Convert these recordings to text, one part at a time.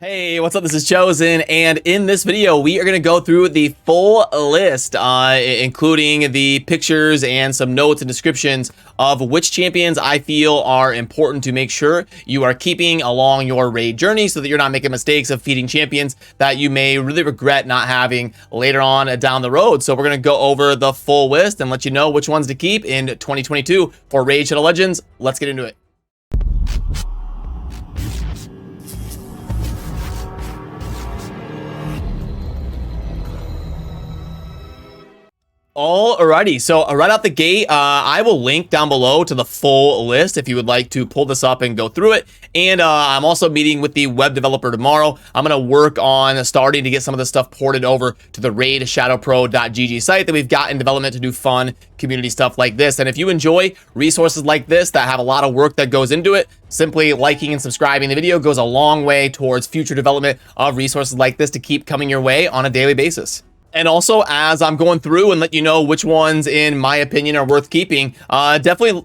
Hey, what's up? This is Chosen, and in this video, we are going to go through the full list, including the pictures and some notes and descriptions of which champions I feel are important to make sure you are keeping along your raid journey so that you're not making mistakes of feeding champions that you may really regret not having later on down the road. So we're going to go over the full list and let you know which ones to keep in 2022 for Raid Shadow Legends. Let's get into it. Alrighty, so right out the gate, I will link down below to the full list if you would like to pull this up and go through it. And I'm also meeting with the web developer tomorrow. I'm going to work on starting to get some of this stuff ported over to the raidshadowpro.gg site that we've got in development to do fun community stuff like this. And if you enjoy resources like this that have a lot of work that goes into it, simply liking and subscribing the video goes a long way towards future development of resources like this to keep coming your way on a daily basis. And also, as I'm going through and let you know which ones, in my opinion, are worth keeping, definitely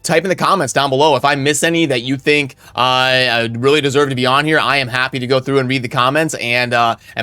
type in the comments down below. If I miss any that you think really deserve to be on here, I am happy to go through and read the comments and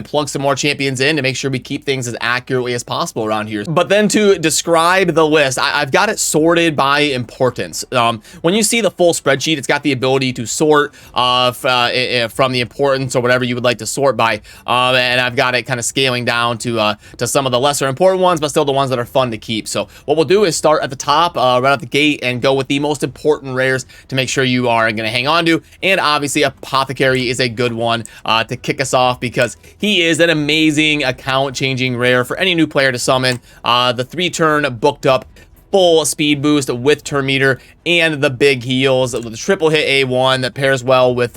plug some more champions in to make sure we keep things as accurately as possible around here. But then to describe the list, I've got it sorted by importance. When you see the full spreadsheet, it's got the ability to sort from the importance or whatever you would like to sort by, and I've got it kind of scaling down to some of the lesser important ones, but still the ones that are fun to keep. So what we'll do is start at the top, right out the gate, and go with the most important rares to make sure you are going to hang on to. And obviously, Apothecary is a good one to kick us off because he is an amazing account-changing rare for any new player to summon. The 3-turn booked up full speed boost with turn meter and the big heals with the triple hit A1 that pairs well with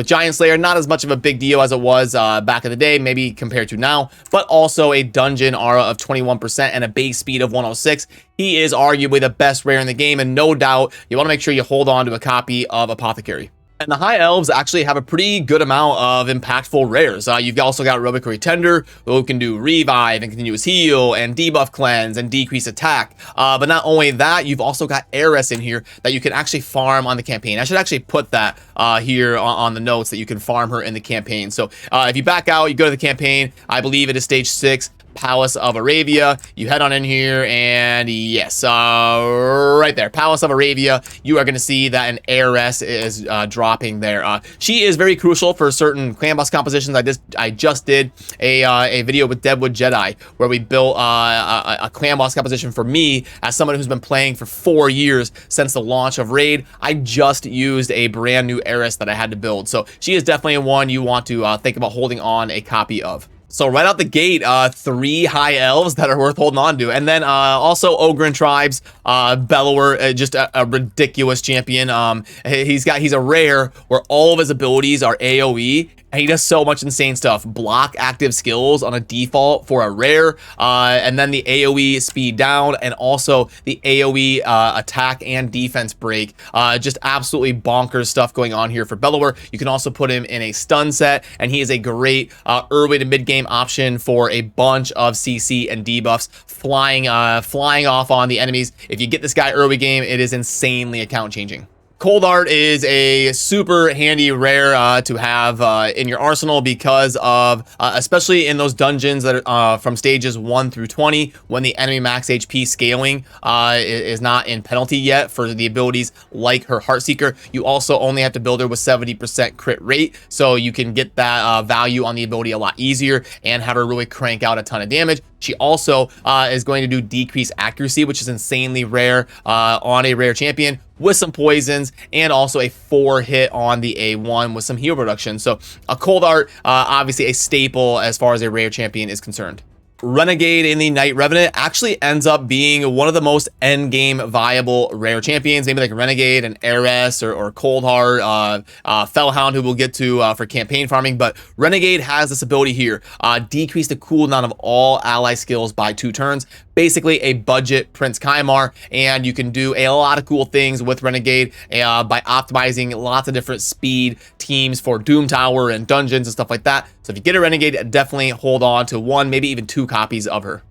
Giant Slayer. Not as much of a big deal as it was back in the day, maybe compared to now, but also a dungeon aura of 21% and a base speed of 106. He is arguably the best rare in the game, and no doubt you want to make sure you hold on to a copy of Apothecary. And the High Elves actually have a pretty good amount of impactful rares. You've also got Reliquary Tender, who can do Revive and Continuous Heal and Debuff Cleanse and Decrease Attack. But not only that, you've also got ARES in here that you can actually farm on the campaign. I should actually put that here on the notes that you can farm her in the campaign. So if you back out, you go to the campaign, I believe it is stage 6. Palace of Aravia. You head on in here, and yes, right there, Palace of Aravia, you are going to see that an ARES is dropping there. She is very crucial for certain clan boss compositions. I just did a video with Deadwood Jedi where we built a clan boss composition for me as someone who's been playing for 4 years since the launch of Raid. I just used a brand new ARES that I had to build, so she is definitely one you want to think about holding on a copy of. So right out the gate, 3 High Elves that are worth holding on to. And then also Ogryn Tribes, Bellower, just a ridiculous champion. He's a rare where all of his abilities are AoE. And he does so much insane stuff. Block active skills on a default for a rare, and then the AoE speed down, and also the AoE attack and defense break. Just absolutely bonkers stuff going on here for Bellower. You can also put him in a stun set, and he is a great early to mid game option for a bunch of CC and debuffs flying off on the enemies. If you get this guy early game, it is insanely account changing. Cold Art is a super handy rare to have in your arsenal because of, especially in those dungeons that are from stages 1 through 20, when the enemy max HP scaling is not in penalty yet for the abilities like her Heartseeker. You also only have to build her with 70% crit rate, so you can get that value on the ability a lot easier and have her really crank out a ton of damage. She also is going to do decreased accuracy, which is insanely rare on a rare champion, with some poisons, and also a 4-hit on the A1 with some heal reduction. So a Cold Art, obviously a staple as far as a rare champion is concerned. Renegade in the Night Revenant actually ends up being one of the most end-game viable rare champions, maybe like Renegade and ARES or Coldheart, Fellhound, who we'll get to for campaign farming. But Renegade has this ability here, decrease the cooldown of all ally skills by 2 turns. Basically a budget Prince Kymar, and you can do a lot of cool things with Renegade by optimizing lots of different speed teams for Doom Tower and dungeons and stuff like that. So if you get a Renegade, definitely hold on to 1, maybe even 2 copies of her.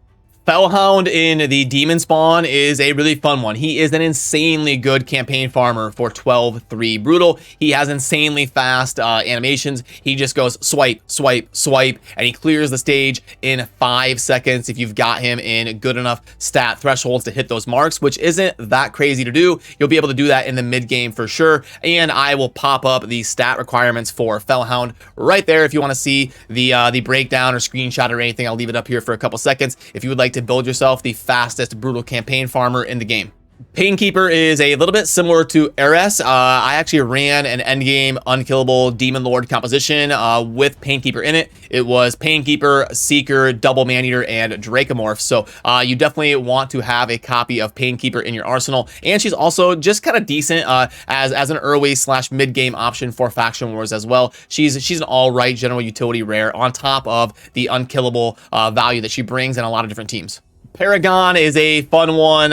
Fellhound in the Demon Spawn is a really fun one. He is an insanely good campaign farmer for 12-3 Brutal. He has insanely fast animations. He just goes swipe, swipe, swipe, and he clears the stage in 5 seconds if you've got him in good enough stat thresholds to hit those marks, which isn't that crazy to do. You'll be able to do that in the mid game for sure. And I will pop up the stat requirements for Fellhound right there if you want to see the breakdown or screenshot or anything. I'll leave it up here for a couple seconds if you would like to build yourself the fastest brutal campaign farmer in the game. Painkeeper is a little bit similar to RARES. I actually ran an endgame unkillable Demon Lord composition with Painkeeper in it. It was Painkeeper, Seeker, Double Maneater, and Dracomorph. So you definitely want to have a copy of Painkeeper in your arsenal. And she's also just kind of decent as an early / mid game option for Faction Wars as well. She's an all right general utility rare on top of the unkillable value that she brings in a lot of different teams. Paragon is a fun one,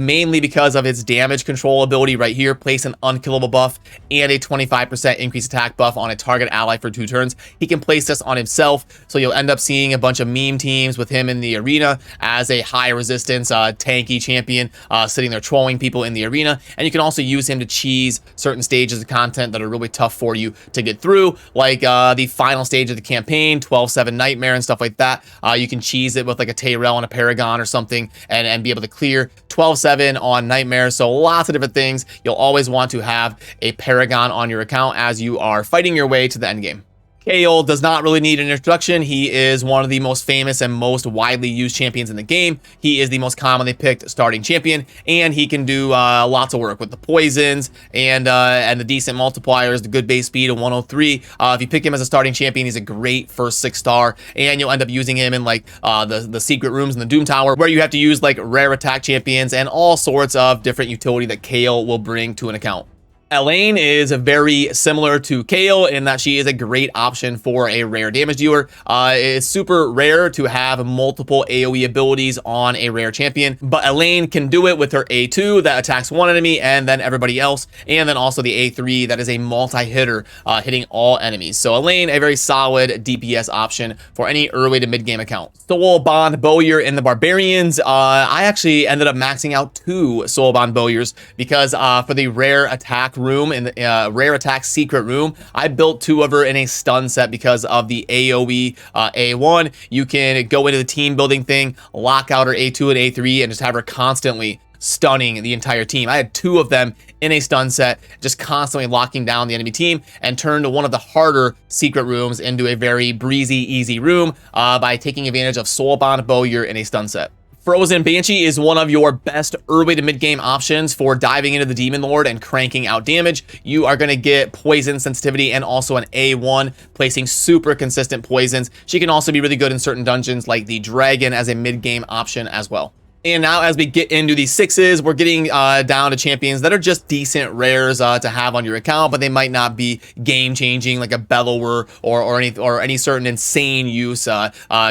mainly because of its damage control ability right here. Place an unkillable buff and a 25% increased attack buff on a target ally for 2 turns. He can place this on himself, so you'll end up seeing a bunch of meme teams with him in the arena as a high resistance, tanky champion, sitting there trolling people in the arena. And you can also use him to cheese certain stages of content that are really tough for you to get through, like the final stage of the campaign, 12-7 Nightmare and stuff like that. You can cheese it with like a Tyrell and a Paragon or something and be able to clear 12-7 on Nightmare. So lots of different things. You'll always want to have a Paragon on your account as you are fighting your way to the end game. Kale does not really need an introduction. He is one of the most famous and most widely used champions in the game. He is the most commonly picked starting champion, and he can do lots of work with the poisons and the decent multipliers, the good base speed of 103. If you pick him as a starting champion, he's a great first 6-star, and you'll end up using him in like the secret rooms in the Doom Tower, where you have to use like rare attack champions and all sorts of different utility that Kale will bring to an account. Elaine is very similar to Kale in that she is a great option for a rare damage dealer. It's super rare to have multiple AoE abilities on a rare champion, but Elaine can do it with her A2 that attacks one enemy and then everybody else, and then also the A3 that is a multi-hitter, hitting all enemies. So Elaine, a very solid DPS option for any early to mid-game account. Soulbond Bowyer in the Barbarians. I actually ended up maxing out 2 Soulbond Bowyers because for the rare attack room in the rare attack secret room, I built 2 of her in a stun set because of the AoE A1. You can go into the team building thing, lock out her A2 and A3, and just have her constantly stunning the entire team. I had 2 of them in a stun set, just constantly locking down the enemy team, and turned one of the harder secret rooms into a very breezy, easy room by taking advantage of Soulbond Bowyer in a stun set. Frozen Banshee is one of your best early to mid-game options for diving into the Demon Lord and cranking out damage. You are going to get poison sensitivity and also an A1, placing super consistent poisons. She can also be really good in certain dungeons like the Dragon as a mid-game option as well. And now as we get into the 6s, we're getting down to champions that are just decent rares to have on your account, but they might not be game-changing like a Bellower or any certain insane use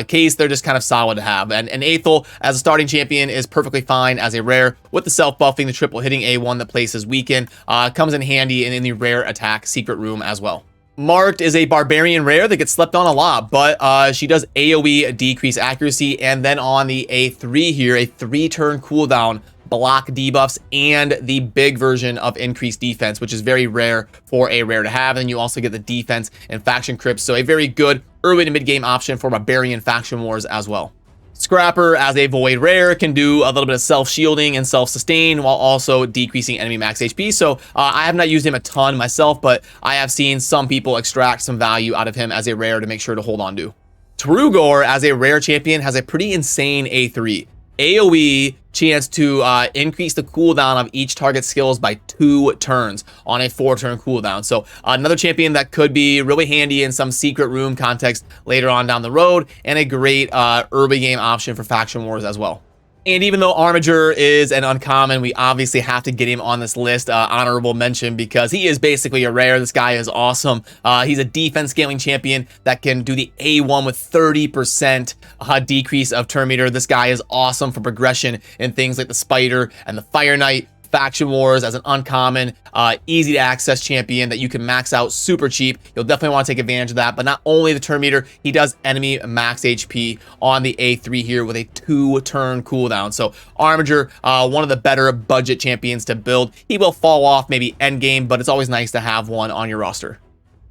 case. They're just kind of solid to have. And Aethel as a starting champion is perfectly fine as a rare with the self-buffing, the triple hitting A1 that places weaken. Comes in handy in the rare attack secret room as well. Marked is a barbarian rare that gets slept on a lot, but she does AoE decrease accuracy, and then on the A3 here, a 3-turn cooldown, block debuffs, and the big version of increased defense, which is very rare for a rare to have. And you also get the defense and faction crypts, so a very good early to mid game option for barbarian faction wars as well. Scrapper as a void rare can do a little bit of self-shielding and self-sustain while also decreasing enemy max HP. So I have not used him a ton myself, but I have seen some people extract some value out of him as a rare to make sure to hold on to. Trugor as a rare champion has a pretty insane A3. AoE chance to increase the cooldown of each target skills by 2 turns on a 4-turn cooldown. So another champion that could be really handy in some secret room context later on down the road, and a great early game option for faction wars as well. And even though Armiger is an uncommon, we obviously have to get him on this list, honorable mention, because he is basically a rare. This guy is awesome. He's a defense scaling champion that can do the A1 with 30% decrease of turn meter. This guy is awesome for progression in things like the Spider and the Fire Knight. Faction Wars as an uncommon, easy to access champion that you can max out super cheap. You'll definitely want to take advantage of that. But not only the turn meter, he does enemy max HP on the A3 here with a 2-turn cooldown. So Armiger, one of the better budget champions to build. He will fall off maybe end game, but it's always nice to have one on your roster.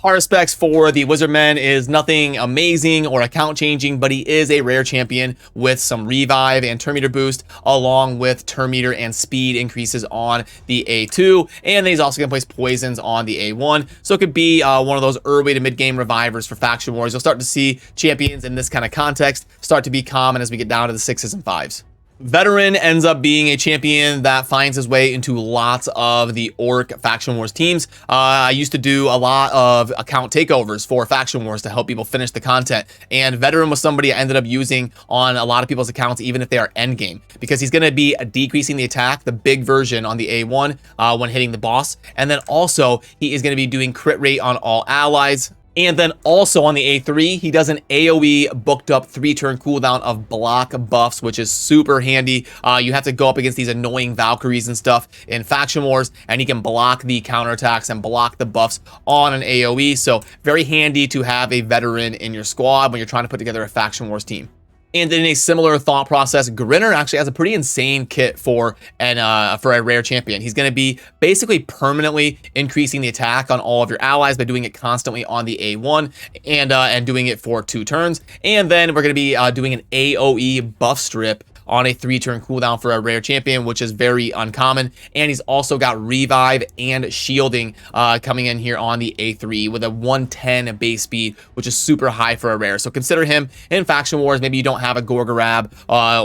Hard specs for the Wizardmen is nothing amazing or account changing, but he is a rare champion with some revive and turn meter boost, along with turn meter and speed increases on the A2. And then he's also going to place poisons on the A1. So it could be one of those early to mid game revivers for Faction Wars. You'll start to see champions in this kind of context start to be common as we get down to the 6s and 5s. Veteran ends up being a champion that finds his way into lots of the Orc Faction Wars teams. I used to do a lot of account takeovers for Faction Wars to help people finish the content. And Veteran was somebody I ended up using on a lot of people's accounts, even if they are endgame, because he's going to be decreasing the attack, the big version on the A1 when hitting the boss. And then also he is going to be doing crit rate on all allies. And then also on the A3, he does an AoE booked up 3-turn cooldown of block buffs, which is super handy. You have to go up against these annoying Valkyries and stuff in Faction Wars, and he can block the counterattacks and block the buffs on an AoE. So very handy to have a veteran in your squad when you're trying to put together a Faction Wars team. And in a similar thought process, Grinner actually has a pretty insane kit for a rare champion. He's going to be basically permanently increasing the attack on all of your allies by doing it constantly on the A1 and doing it for 2 turns. And then we're going to be doing an AoE buff strip on a 3-turn cooldown for a rare champion, which is very uncommon. And he's also got revive and shielding coming in here on the A3 with a 110 base speed, which is super high for a rare. So consider him in Faction Wars. Maybe you don't have a Gorgarab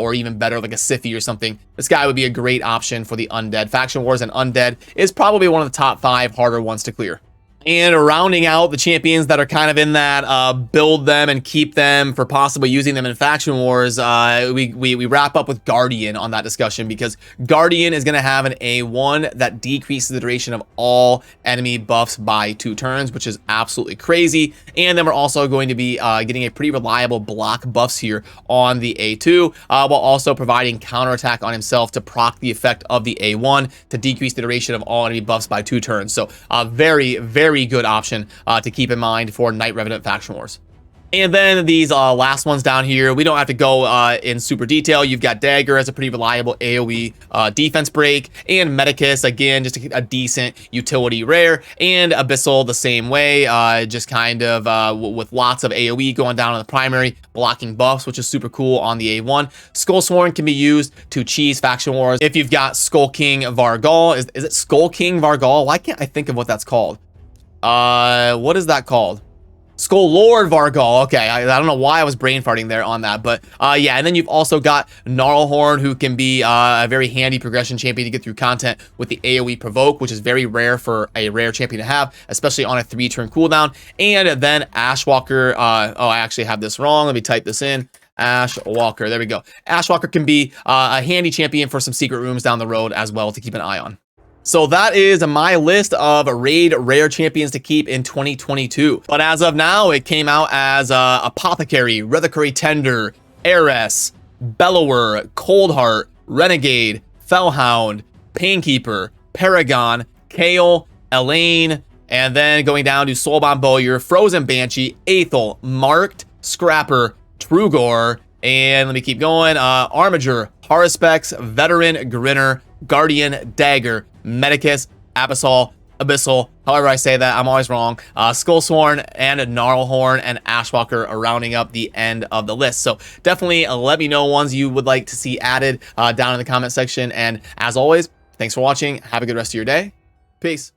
or even better like a Siphi or something. This guy would be a great option for the Undead. Faction Wars and Undead is probably one of the top 5 harder ones to clear. And rounding out the champions that are kind of in that build them and keep them for possibly using them in Faction Wars, we wrap up with Guardian on that discussion, because Guardian is going to have an A1 that decreases the duration of all enemy buffs by 2 turns, which is absolutely crazy. And then we're also going to be getting a pretty reliable block buffs here on the A2, while also providing counterattack on himself to proc the effect of the A1 to decrease the duration of all enemy buffs by 2 turns. So very, very good option to keep in mind for Knight Revenant Faction Wars. And then these last ones down here, we don't have to go in super detail. You've got Dagger as a pretty reliable AoE defense break, and Medicus, again, just a decent utility rare, and Abyssal the same way, just kind of with lots of AoE going down on the primary, blocking buffs, which is super cool on the A1. Skullsworn can be used to cheese Faction Wars. If you've got Skull King Vargal, is it Skull King Vargal? Why can't I think of what that's called? What is that called? Skull Lord Vargal. Okay, I don't know why I was brain farting there on that, but yeah. And then you've also got Gnarlhorn, who can be a very handy progression champion to get through content with the AoE provoke, which is very rare for a rare champion to have, especially on a 3-turn cooldown. And then Ashwalker. Oh, I actually have this wrong. Let me type this in. Ashwalker. There we go. Ashwalker can be a handy champion for some secret rooms down the road as well to keep an eye on. So that is my list of raid rare champions to keep in 2022. But as of now, it came out as Apothecary, Reliquary Tender, Heiress, Bellower, Coldheart, Renegade, Fellhound, Painkeeper, Paragon, Kale, Elaine, and then going down to Soulbound Bowyer, Frozen Banshee, Aethel, Marked, Scrapper, Trugor, and let me keep going. Armiger, Harispex, Veteran, Grinner, Guardian, Dagger, Medicus, Abyssal, however I say that, I'm always wrong. Skullsworn and Gnarlhorn and Ashwalker are rounding up the end of the list. So definitely let me know ones you would like to see added down in the comment section. And as always, thanks for watching. Have a good rest of your day. Peace.